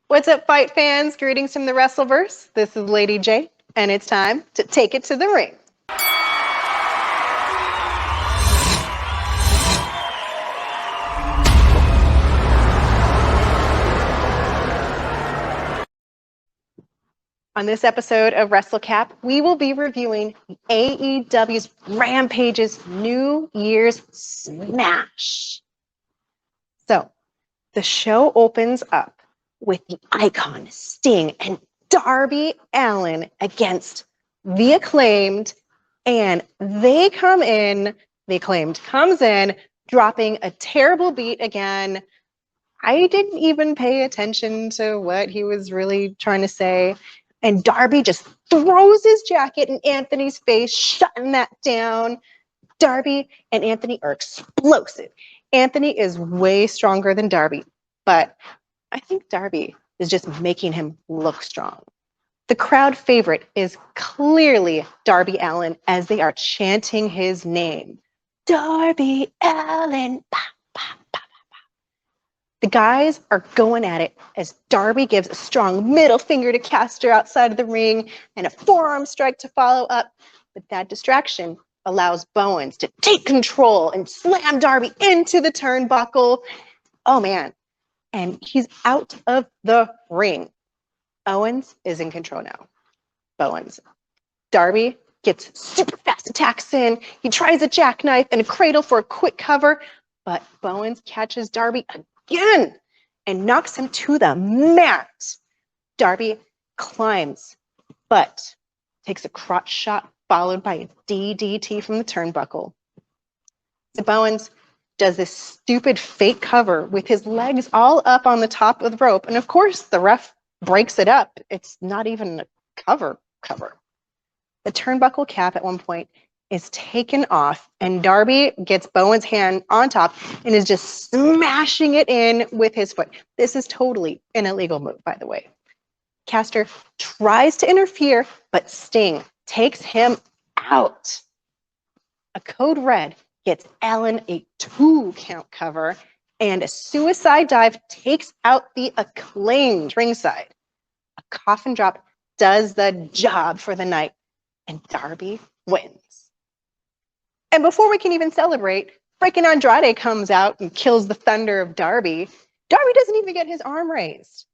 What's up, fight fans? Greetings from the Wrestleverse. This is Lady J, and it's time to take it to the ring. On this episode of Wrestlecap, we will be reviewing AEW's Rampage's New Year's Smash. So, the show opens up with the Icon, Sting, and Darby Allin against the Acclaimed, and they come in, the Acclaimed comes in, dropping a terrible beat again. I didn't even pay attention to what he was really trying to say. And Darby just throws his jacket in Anthony's face, shutting that down. Darby and Anthony are explosive. Anthony is way stronger than Darby, but I think Darby is just making him look strong. The crowd favorite is clearly Darby Allin as they are chanting his name. Darby Allin. The guys are going at it as Darby gives a strong middle finger to Caster outside of the ring and a forearm strike to follow up. But that distraction allows Bowens to take control and slam Darby into the turnbuckle. Oh man. And he's out of the ring. Bowens is in control now. Bowens. Darby gets super fast attacks in. He tries a jackknife and a cradle for a quick cover, but Bowens catches Darby again and knocks him to the mat. Darby climbs, but takes a crotch shot followed by a DDT from the turnbuckle. So Bowens does this stupid fake cover with his legs all up on the top of the rope. And of course, the ref breaks it up. It's not even a cover. The turnbuckle cap at one point is taken off, and Darby gets Bowens' hand on top and is just smashing it in with his foot. This is totally an illegal move, by the way. Caster tries to interfere, but Sting takes him out. A code red gets Allin a 2-count cover, and a suicide dive takes out the Acclaimed ringside. A coffin drop does the job for the night, and Darby wins. And before we can even celebrate, freaking Andrade comes out and kills the thunder of Darby. Darby doesn't even get his arm raised.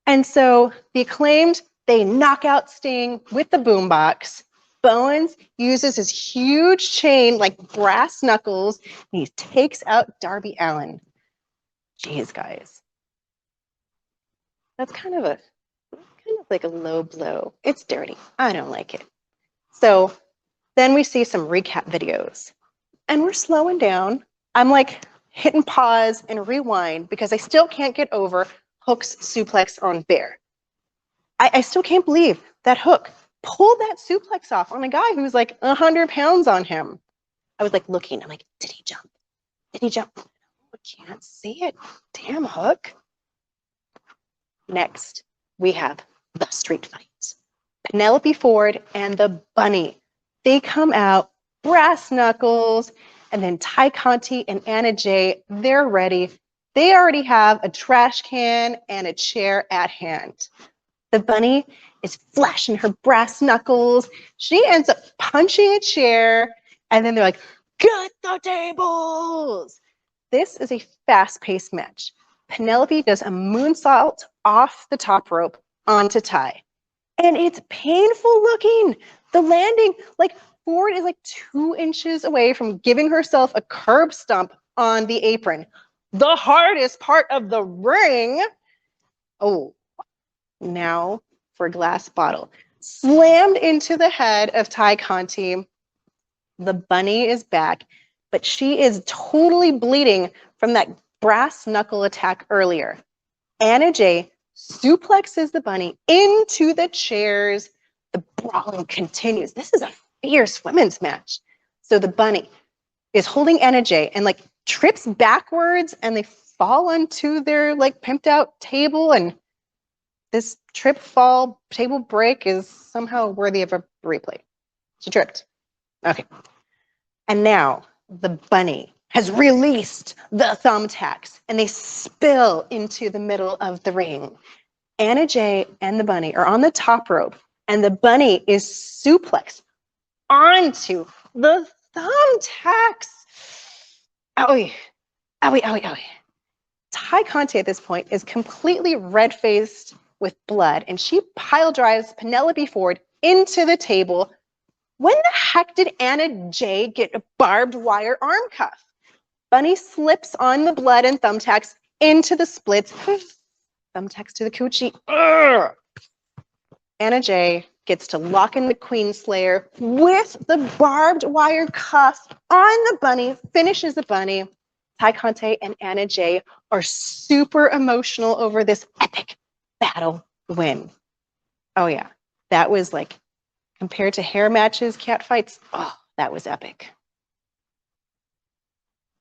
And so the Acclaimed, they knock out Sting with the boombox. Bowens uses his huge chain like brass knuckles, and he takes out Darby Allin. Jeez, guys. That's kind of like a low blow. It's dirty. I don't like it. So then we see some recap videos, and we're slowing down. I'm like hitting pause and rewind because I still can't get over Hook's suplex on Bear. I still can't believe that Hook pulled that suplex off on a guy who's like 100 pounds on him. I was like looking, I'm like, did he jump? Did he jump? I can't see it. Damn, Hook. Next, we have the street fight. Penelope Ford and the Bunny. They come out, brass knuckles, and then Ty Conti and Anna Jay, they're ready. They already have a trash can and a chair at hand. The Bunny is flashing her brass knuckles. She ends up punching a chair, and then they're like, get the tables. This is a fast-paced match. Penelope does a moonsault off the top rope onto Ty. And it's painful looking. The landing, like Ford is like 2 inches away from giving herself a curb stomp on the apron. The hardest part of the ring. Oh, now for a glass bottle. Slammed into the head of Ty Conti. The Bunny is back, but she is totally bleeding from that brass knuckle attack earlier. Anna Jay suplexes the Bunny into the chairs. The brawling continues. This is a fierce women's match. So the Bunny is holding Anna Jay and like trips backwards, and they fall onto their like pimped out table, and this trip fall table break is somehow worthy of a replay. She tripped. Okay. And now the Bunny has released the thumbtacks and they spill into the middle of the ring. Anna Jay and the bunny are on the top rope and the bunny is suplexed onto the thumbtacks. Owie, owie, owie, owie. Tay Conti at this point is completely red-faced with blood and she pile drives Penelope forward into the table. When the heck did Anna Jay get a barbed wire arm cuff? Bunny slips on the blood and thumbtacks into the splits. Thumbtacks to the coochie. Urgh. Anna Jay gets to lock in the Queen Slayer with the barbed wire cuff on the bunny, finishes the bunny. Tay Conti and Anna Jay are super emotional over this epic battle win. Oh yeah, that was like, compared to hair matches, cat fights, oh, that was epic.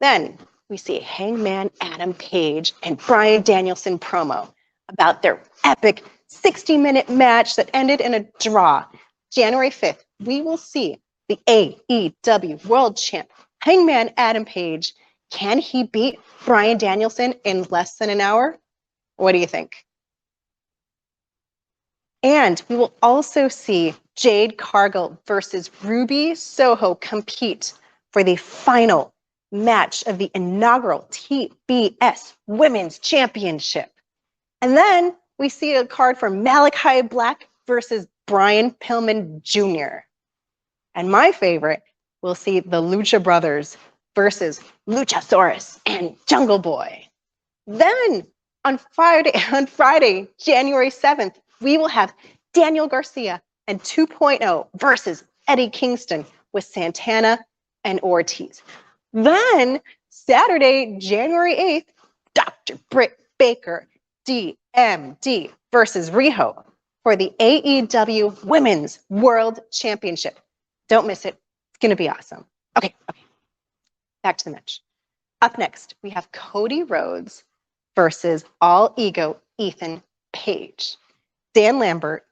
Then we see Hangman Adam Page and Bryan Danielson promo about their epic 60-minute match that ended in a draw. January 5th, we will see the AEW World Champ, Hangman Adam Page. Can he beat Bryan Danielson in less than an hour? What do you think? And we will also see Jade Cargill versus Ruby Soho compete for the final match of the inaugural TBS Women's Championship. And then we see a card for Malachi Black versus Brian Pillman Jr. And my favorite, we'll see the Lucha Brothers versus Luchasaurus and Jungle Boy. Then on Friday, January 7th, we will have Daniel Garcia and 2.0 versus Eddie Kingston with Santana and Ortiz. Then Saturday, January 8th, Dr. Britt Baker, DMD versus Riho for the AEW Women's World Championship. Don't miss it. It's going to be awesome. Okay. Back to the match. Up next, we have Cody Rhodes versus All Ego Ethan Page. Dan Lambert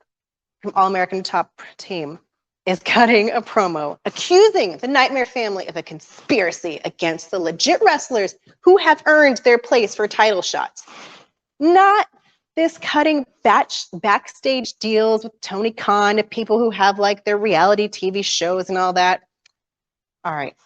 from All American Top Team is cutting a promo accusing the Nightmare Family of a conspiracy against the legit wrestlers who have earned their place for title shots. Not this cutting backstage deals with Tony Khan to people who have like their reality TV shows and all that. All right.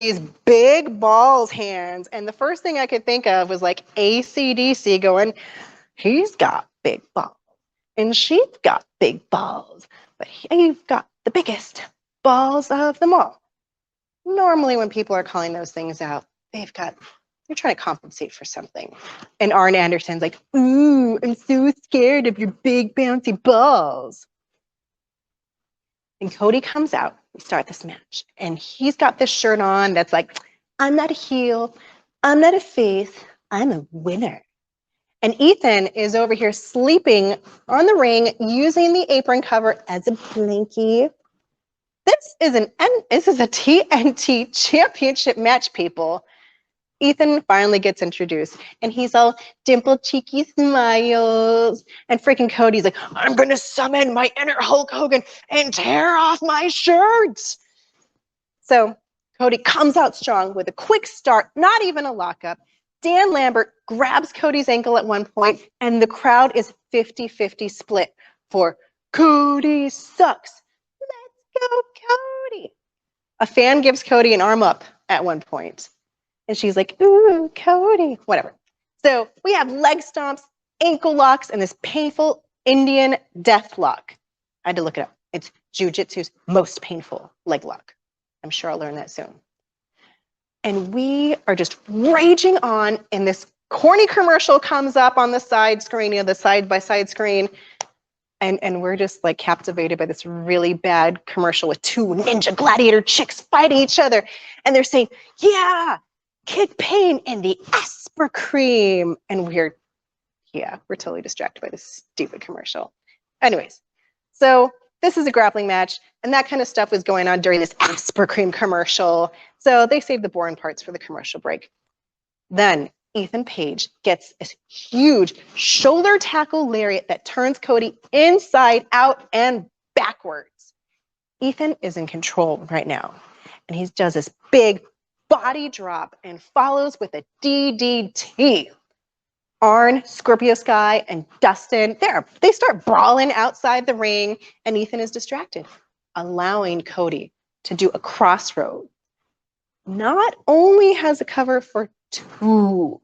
These big balls hands. And the first thing I could think of was like AC/DC going, he's got big balls and she's got big balls, but he's got the biggest balls of them all. Normally when people are calling those things out, they're trying to compensate for something. And Arn Anderson's like, ooh, I'm so scared of your big bouncy balls. And Cody comes out, we start this match, and he's got this shirt on that's like, I'm not a heel, I'm not a face, I'm a winner. And Ethan is over here sleeping on the ring using the apron cover as a blankie. This is a TNT championship match, people. Ethan finally gets introduced and he's all dimple cheeky smiles. And freaking Cody's like, I'm going to summon my inner Hulk Hogan and tear off my shirts. So Cody comes out strong with a quick start, not even a lockup. Dan Lambert grabs Cody's ankle at one point and the crowd is 50-50 split for Cody sucks. Let's go, Cody. A fan gives Cody an arm up at one point. And she's like, ooh, Cody, whatever. So we have leg stomps, ankle locks, and this painful Indian death lock. I had to look it up. It's jiu-jitsu's most painful leg lock. I'm sure I'll learn that soon. And we are just raging on, and this corny commercial comes up on the side screen, the side-by-side screen, and we're just like captivated by this really bad commercial with two ninja gladiator chicks fighting each other. And they're saying, yeah, Kid Pain and the Asper Cream. And we're totally distracted by this stupid commercial. Anyways, so this is a grappling match, and that kind of stuff was going on during this Asper Cream commercial. So they saved the boring parts for the commercial break. Then Ethan Page gets a huge shoulder tackle lariat that turns Cody inside out and backwards. Ethan is in control right now, and he does this big body drop and follows with a DDT. Arn, Scorpio Sky, and Dustin, they start brawling outside the ring, and Ethan is distracted, allowing Cody to do a crossroad. Not only has a cover for 2,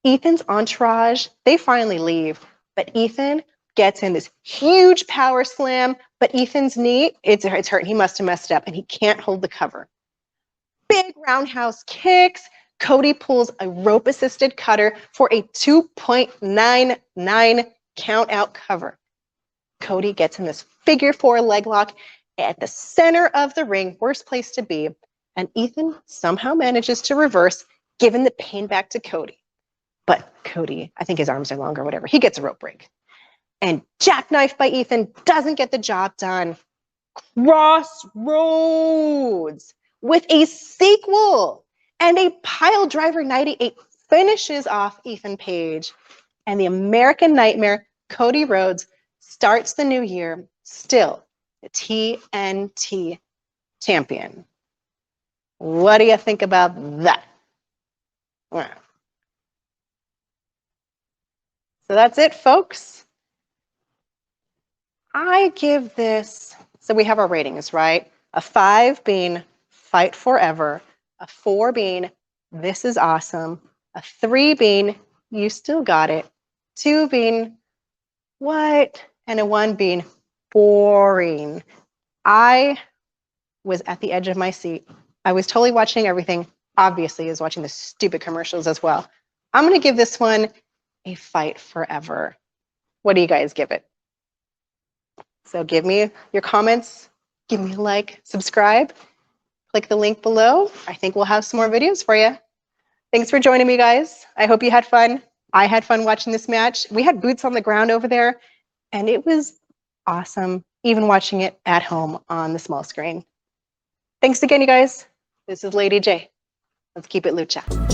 Ethan's entourage, they finally leave, but Ethan gets in this huge power slam, but Ethan's knee, it's hurt. He must have messed up, and he can't hold the cover. Big roundhouse kicks. Cody pulls a rope-assisted cutter for a 2.99 count-out cover. Cody gets in this figure 4 leg lock at the center of the ring, worst place to be, and Ethan somehow manages to reverse, giving the pain back to Cody. But Cody, I think his arms are longer, whatever, he gets a rope break. And jackknife by Ethan doesn't get the job done. Crossroads with a sequel. And a pile driver 98 finishes off Ethan Page. And the American Nightmare, Cody Rhodes, starts the new year still the TNT champion. What do you think about that? Well, so that's it, folks. I give this, so we have our ratings, right? A 5 being Fight Forever. A 4 being, this is awesome. A 3 being, you still got it. 2 being, what? And a 1 being, boring. I was at the edge of my seat. I was totally watching everything. Obviously, I was watching the stupid commercials as well. I'm going to give this one a Fight Forever. What do you guys give it? So give me your comments. Give me a like, subscribe. Click the link below. I think we'll have some more videos for you. Thanks for joining me, guys. I hope you had fun. I had fun watching this match. We had boots on the ground over there, and it was awesome, even watching it at home on the small screen. Thanks again, you guys. This is Lady J. Let's keep it lucha.